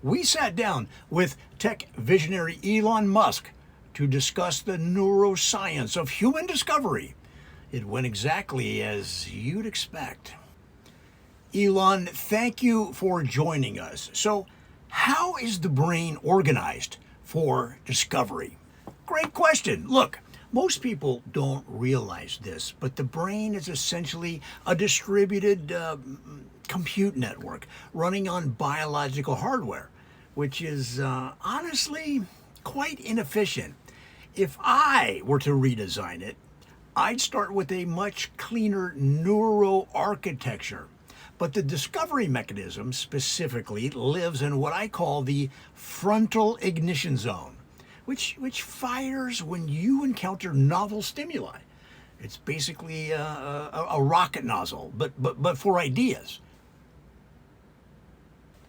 we sat down with tech visionary Elon Musk to discuss the neuroscience of human discovery. It went exactly as you'd expect. Elon, thank you for joining us. So, how is the brain organized for discovery? Great question. Look, most people don't realize this, but the brain is essentially a distributed compute network running on biological hardware, which is honestly quite inefficient. If I were to redesign it, I'd start with a much cleaner neuroarchitecture. But the discovery mechanism specifically lives in what I call the frontal ignition zone, which fires when you encounter novel stimuli. It's basically a rocket nozzle, but for ideas.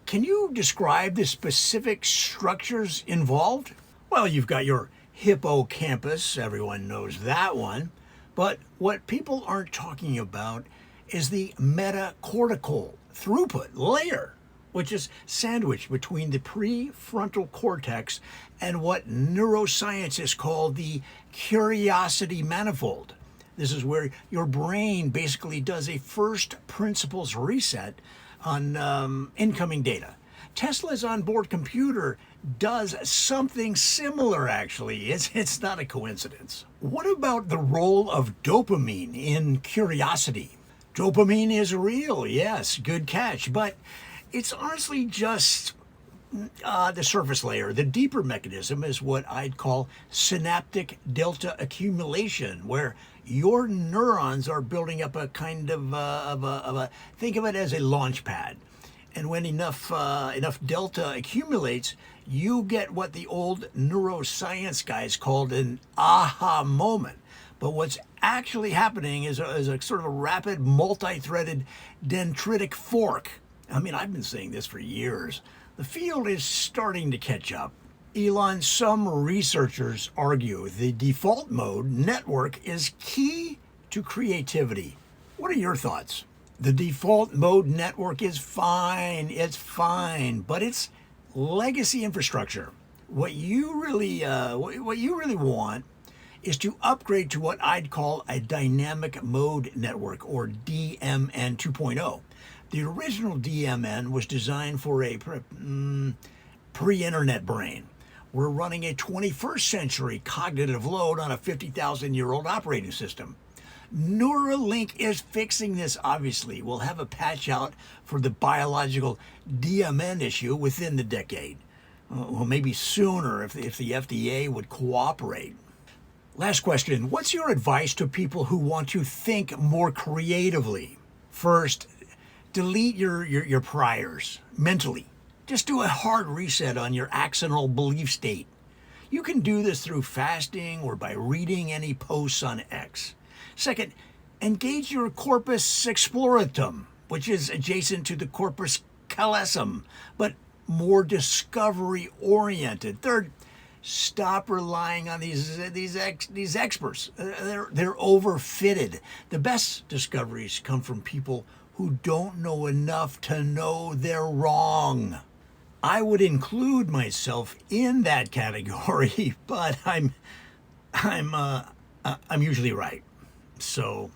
Can you describe the specific structures involved? Well, you've got your hippocampus, everyone knows that one. But what people aren't talking about is the metacortical throughput layer, which is sandwiched between the prefrontal cortex and what neuroscientists call the curiosity manifold. This is where your brain basically does a first principles reset on incoming data. Tesla's onboard computer does something similar, actually. It's not a coincidence. What about the role of dopamine in curiosity? Dopamine is real, yes, good catch, but it's honestly just the surface layer. The deeper mechanism is what I'd call synaptic delta accumulation, where your neurons are building up a kind of think of it as a launch pad. And when enough delta accumulates, you get what the old neuroscience guys called an aha moment. But what's actually happening is a sort of a rapid, multi-threaded dendritic fork. I mean, I've been saying this for years. The field is starting to catch up. Elon, some researchers argue the default mode network is key to creativity. What are your thoughts? The default mode network is fine, it's fine, but it's legacy infrastructure. What you really want is to upgrade to what I'd call a dynamic mode network, or DMN 2.0. The original DMN was designed for a pre-internet brain. We're running a 21st century cognitive load on a 50,000-year-old operating system. Neuralink is fixing this, obviously. We'll have a patch out for the biological DMN issue within the decade. Well, maybe sooner if the FDA would cooperate. Last question. What's your advice to people who want to think more creatively? First, delete your priors mentally. Just do a hard reset on your axonal belief state. You can do this through fasting or by reading any posts on X. Second, engage your corpus exploratum, which is adjacent to the corpus callosum, but more discovery-oriented. Third, stop relying on these experts. They're overfitted. The best discoveries come from people who don't know enough to know they're wrong. I would include myself in that category, but I'm usually right. So